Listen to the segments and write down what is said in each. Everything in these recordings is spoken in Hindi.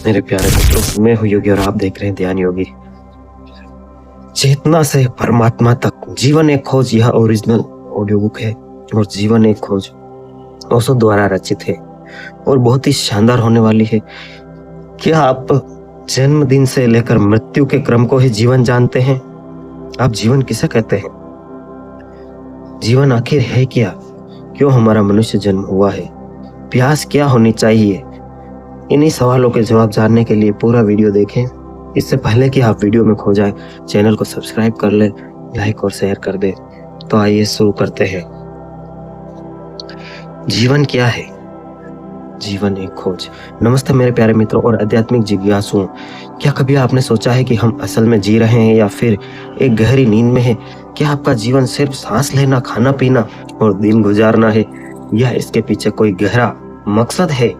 मेरे प्यारे मित्रों, मैं हूँ योगी और आप देख रहे हैं ध्यान योगी। चेतना से परमात्मा तक जीवन एक खोज यह ओरिजिनल ऑडियो बुक है और जीवन एक खोज ओशो द्वारा रचित है और बहुत ही शानदार होने वाली है। क्या आप जन्मदिन से लेकर मृत्यु के क्रम को ही जीवन जानते हैं? आप जीवन किसे कहते हैं? जीवन आखिर है क्या? क्यों हमारा मनुष्य जन्म हुआ है? प्यास क्या होनी चाहिए? इन्हीं सवालों के जवाब जानने के लिए पूरा वीडियो देखें। इससे पहले कि आप वीडियो में खो जाएं, चैनल को सब्सक्राइब कर लें, लाइक और शेयर कर दें। तो आइए शुरू करते हैं। जीवन क्या है? जीवन एक खोज। नमस्ते मेरे प्यारे मित्रों और आध्यात्मिक जिज्ञासुओं। क्या कभी आपने सोचा है कि हम असल में जी रहे हैं या फिर एक गहरी नींद में है? क्या आपका जीवन सिर्फ सांस लेना, खाना पीना और दिन गुजारना है या इसके पीछे कोई गहरा मकसद है?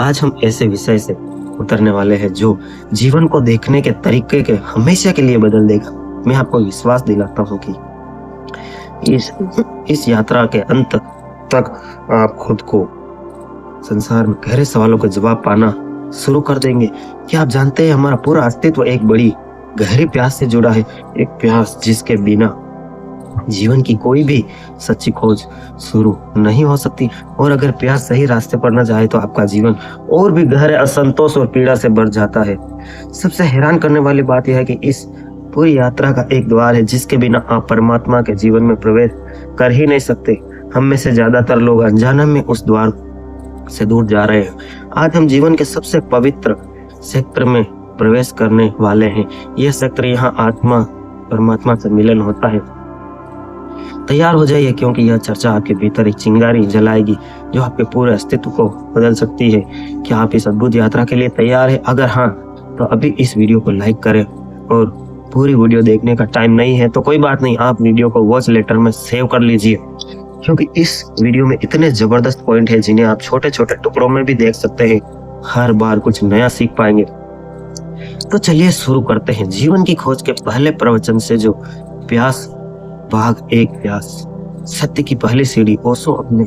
आज हम ऐसे विषय से उतरने वाले हैं जो जीवन को देखने के तरीके के हमेशा के लिए बदल देगा। मैं आपको विश्वास दिलाता हूँ कि इस यात्रा के अंत तक आप खुद को संसार में गहरे सवालों के जवाब पाना शुरू कर देंगे। क्या आप जानते हैं हमारा पूरा अस्तित्व एक बड़ी गहरी प्यास से जुड़ा है, एक प्यास जिसके बिना जीवन की कोई भी सच्ची खोज शुरू नहीं हो सकती। और अगर प्यास सही रास्ते पर न जाए तो आपका जीवन और भी गहरे असंतोष और पीड़ा से भर जाता है। सबसे हैरान करने वाली बात यह है कि इस पूरी यात्रा का एक द्वार है जिसके बिना आप परमात्मा के जीवन में प्रवेश कर ही नहीं सकते। हम में से ज्यादातर लोग अनजाने में उस द्वार से दूर जा रहे हैं। आज हम जीवन के सबसे पवित्र क्षेत्र में प्रवेश करने वाले हैं। यह क्षेत्र यहाँ आत्मा परमात्मा से मिलन होता है। तैयार हो जाइए, क्योंकि यह चर्चा आपके भीतर एक चिंगारी जलाएगी जो आपके पूरे अस्तित्व को बदल सकती है। क्या आप इस अद्भुत यात्रा के लिए तैयार हैं? अगर हाँ, तो अभी इस वीडियो को लाइक करें। और पूरी वीडियो देखने का टाइम नहीं है तो कोई बात नहीं, आप वीडियो को वॉच लेटर में सेव कर लीजिए, क्योंकि इस वीडियो में इतने जबरदस्त पॉइंट है जिन्हें आप छोटे छोटे टुकड़ों में भी देख सकते हैं। हर बार कुछ नया सीख पाएंगे। तो चलिए शुरू करते हैं जीवन की खोज के पहले प्रवचन से, जो प्यास भाग 1 प्यास, सत्य की पहली सीढ़ी। ओशो अपने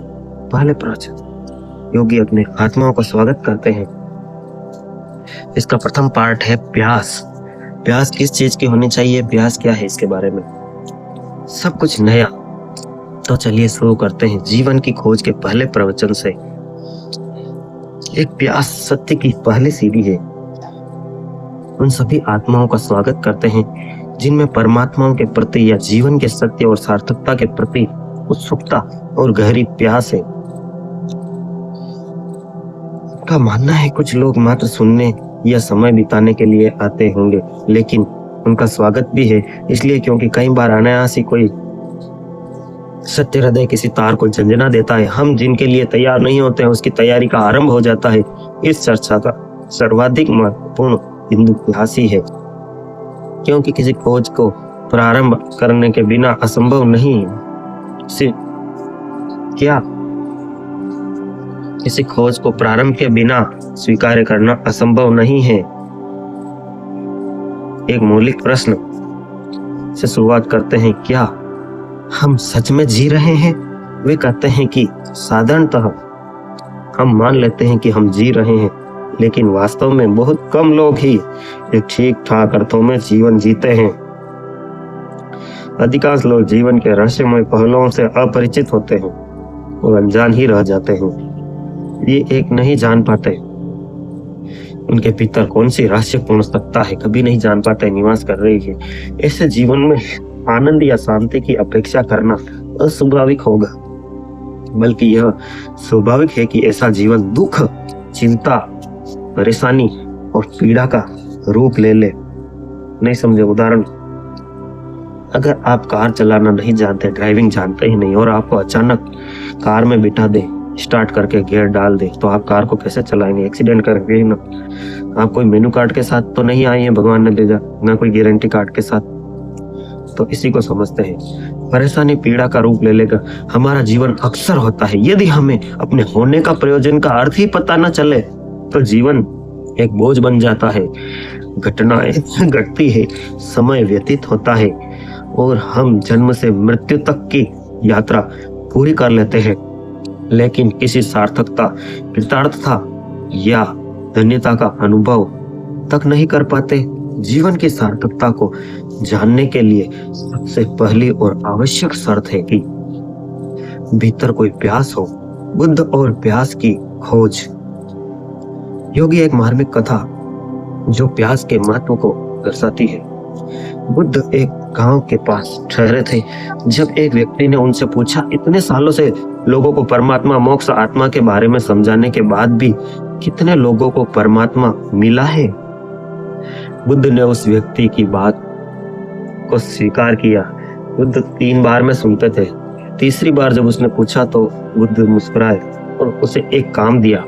पहले प्रवचन योगी अपने आत्माओं का स्वागत करते हैं। इसका प्रथम पार्ट है प्यास। प्यास किस चीज की होनी चाहिए? प्यास क्या है? इसके बारे में सब कुछ नया। तो चलिए शुरू करते हैं जीवन की खोज के पहले प्रवचन से। एक प्यास सत्य की पहली सीढ़ी है। उन सभी आत्माओं का स्वागत करते हैं जिनमें परमात्माओं के प्रति या जीवन के सत्य और सार्थकता के प्रति उत्सुकता और गहरी प्यास है। उनका मानना है कुछ लोग मात्र सुनने या समय बिताने के लिए आते होंगे, लेकिन उनका स्वागत भी है इसलिए क्योंकि कई बार अनायास ही कोई सत्य हृदय किसी तार को झंझना देता है। हम जिनके लिए तैयार नहीं होते हैं उसकी तैयारी का आरंभ हो जाता है। इस चर्चा का सर्वाधिक महत्वपूर्ण बिंदु प्यास ही है, क्योंकि किसी खोज को प्रारंभ करने के बिना असंभव नहीं है। क्या किसी खोज को प्रारंभ के बिना स्वीकार करना असंभव नहीं है? एक मौलिक प्रश्न से शुरुआत करते हैं। क्या हम सच में जी रहे हैं? वे कहते हैं कि साधारणतः हम मान लेते हैं कि हम जी रहे हैं, लेकिन वास्तव में बहुत कम लोग ही एक ठीक ठाक अर्थों में जीवन जीते हैं। अधिकांश लोग जीवन के रहस्यमय पहलुओं से अपरिचित होते हैं और अनजान ही रह जाते हैं। ये एक नहीं जान पाते उनके भीतर कौन सी रहस्यपूर्ण सत्ता है, कभी नहीं जान पाते निवास कर रही है। ऐसे जीवन में आनंद या शांति की अपेक्षा करना अस्वाभाविक होगा, बल्कि यह स्वाभाविक है कि ऐसा जीवन दुख, चिंता, परेशानी और पीड़ा का रूप ले ले। नहीं समझे? उदाहरण, अगर आप कार चलाना नहीं जानते, ड्राइविंग जानते ही नहीं और आपको अचानक कार में बिठा दे, स्टार्ट करके गियर डाल दे, तो आप कार को कैसे चलाएंगे? एक्सीडेंट करेंगे ना। आप कोई मेनू कार्ड के साथ तो नहीं आए हैं, भगवान ने भेजा, ना कोई गारंटी कार्ड के साथ। तो इसी को समझते हैं। परेशानी पीड़ा का रूप ले लेगा। हमारा जीवन अक्सर होता है। यदि हमें अपने होने का प्रयोजन का अर्थ ही पता न चले तो जीवन एक बोझ बन जाता है। घटनाएं घटती है, समय व्यतीत होता है और हम जन्म से मृत्यु तक की यात्रा पूरी कर लेते हैं, लेकिन किसी सार्थकता, कृतार्थता या धन्यता का अनुभव तक नहीं कर पाते। जीवन की सार्थकता को जानने के लिए सबसे पहली और आवश्यक शर्त है कि भीतर कोई प्यास हो। बुद्ध और प्यास की खोज। योगी एक मार्मिक कथा जो प्यास के महत्व को दर्शाती है। बुद्ध एक गांव के पास ठहरे थे जब एक व्यक्ति ने उनसे पूछा, इतने सालों से लोगों को परमात्मा, मोक्ष, आत्मा के बारे में समझाने के बाद भी कितने लोगों को परमात्मा मिला है? बुद्ध ने उस व्यक्ति की बात को स्वीकार किया। बुद्ध 3 बार में सुनते थे। तीसरी बार जब उसने पूछा तो बुद्ध मुस्कुराए और उसे एक काम दिया,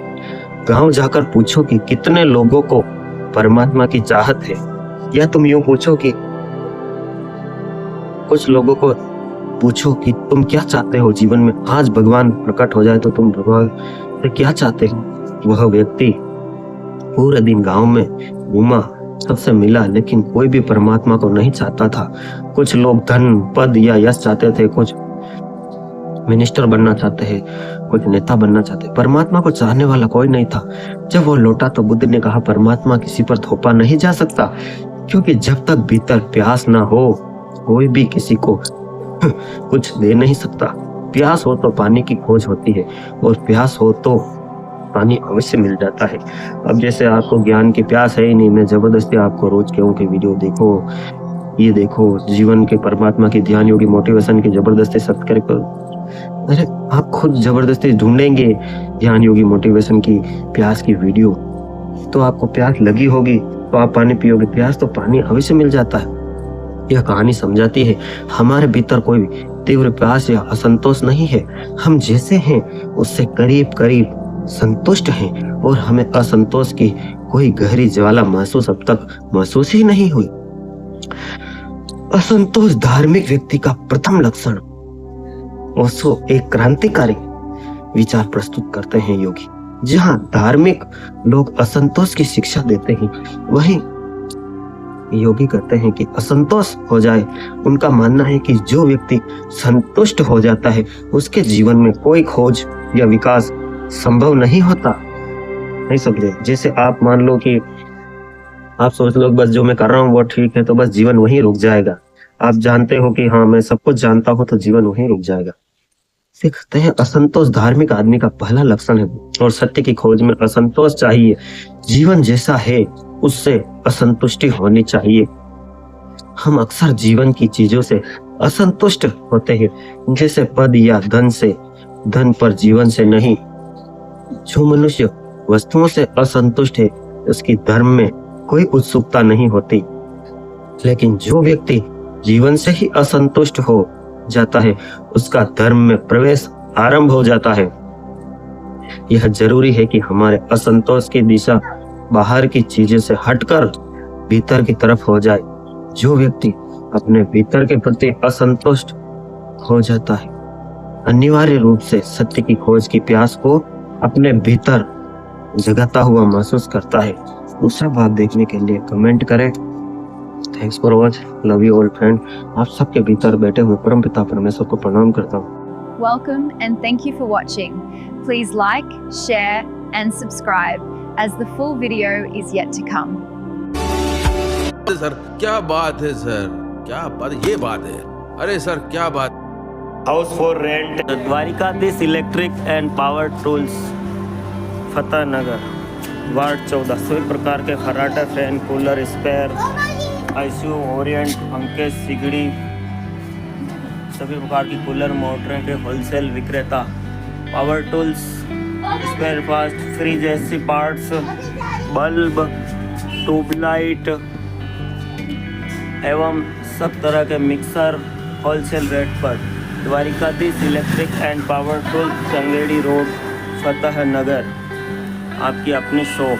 गांव जाकर पूछो कि कितने लोगों को परमात्मा की चाहत है। या तुम यूं पूछो कि कुछ लोगों को पूछो कि तुम क्या चाहते हो जीवन में, आज भगवान प्रकट हो जाए तो तुम भगवान से क्या चाहते हो? वह व्यक्ति पूरे दिन गांव में घूमा, सबसे मिला, लेकिन कोई भी परमात्मा को नहीं चाहता था। कुछ लोग धन, पद या यश चाहते थे, कुछ मिनिस्टर बनना चाहते हैं, कुछ नेता बनना चाहते हैं। परमात्मा को चाहने वाला कोई नहीं था। जब वो लौटा तो बुद्ध ने कहा, परमात्मा किसी पर थोपा नहीं जा सकता, क्योंकि जब तक भीतर प्यास ना हो कोई भी किसी को कुछ दे नहीं सकता। प्यास हो तो पानी की खोज होती है और प्यास हो तो पानी अवश्य मिल जाता है। अब जैसे आपको ज्ञान की प्यास है ही नहीं, मैं जबरदस्ती आपको रोज कहूँ कि वीडियो देखो, ये देखो, जीवन के परमात्मा की, ध्यान योगी मोटिवेशन की जबरदस्ती सब्सक्राइब करो। अरे आप खुद जबरदस्ती ढूंढेंगे ध्यान योगी मोटिवेशन की प्यास की वीडियो, तो आपको प्यास लगी होगी तो आप पानी पियोगे। प्यास तो पानी अवश्य मिल जाता है। यह कहानी समझाती है हमारे भीतर कोई तीव्र प्यास या असंतोष नहीं है। हम जैसे हैं उससे करीब करीब संतुष्ट हैं और हमें असंतोष की कोई गहरी ज्वाला महसूस अब तक महसूस ही नहीं हुई। असंतोष धार्मिक व्यक्ति का प्रथम लक्षण। ओशो एक क्रांतिकारी विचार प्रस्तुत करते हैं योगी। जहां धार्मिक लोग असंतोष की शिक्षा देते हैं, वहीं योगी कहते हैं कि असंतोष हो जाए। उनका मानना है कि जो व्यक्ति संतुष्ट हो जाता है उसके जीवन में कोई खोज या विकास संभव नहीं होता। नहीं समझे? जैसे आप मान लो कि आप सोच लो बस जो मैं कर रहा हूँ वो ठीक है, तो बस जीवन वहीं रुक जाएगा। आप जानते हो कि हाँ मैं सब कुछ जानता हूँ, तो जीवन वहीं रुक जाएगा। कहते हैं असंतोष धार्मिक आदमी का पहला लक्षण है और सत्य की खोज में असंतोष चाहिए। जीवन जैसा है उससे असंतुष्टि होनी चाहिए। हम अक्सर जीवन की चीजों से असंतुष्ट होते हैं, जैसे पद या धन से, धन पर जीवन से नहीं। जो मनुष्य वस्तुओं से असंतुष्ट है उसकी धर्म में कोई उत्सुकता नहीं होती, लेकिन जो व्यक्ति जीवन से ही असंतुष्ट हो जाता है उसका धर्म में प्रवेश आरंभ हो जाता है। यह जरूरी है कि हमारे असंतोष की दिशा बाहर की चीजों से हटकर भीतर की तरफ हो जाए। जो व्यक्ति अपने भीतर के प्रति असंतुष्ट हो जाता है अनिवार्य रूप से सत्य की खोज की प्यास को अपने भीतर जगाता हुआ महसूस करता है। दूसरा भाग देखने के लिए कमेंट करें। Thanks for watch, love you all friend. आप सबके भीतर बैठे हुए परम पिता परमेश्वर को प्रणाम करता हूँ। Welcome and thank you for watching. Please like, share and subscribe as the full video is yet to come. Sir क्या बात है सर, क्या बात, ये बात है। अरे सर क्या बात। House for rent, Dwarkadhish electric and power tools, Fateh Nagar, ward 14। सभी प्रकार के खराटा, fan, cooler, spare, ICU, Orient, पंखे, सिगड़ी, सभी प्रकार की कूलर, मोटरें के होलसेल विक्रेता। Power tools, spare parts, fridge, AC parts, bulb, tubelight एवं सब तरह के मिक्सर होलसेल रेट पर। Dwarkadhish electric and power tools, Changedi road, Fateh Nagar, आपकी अपनी शॉप।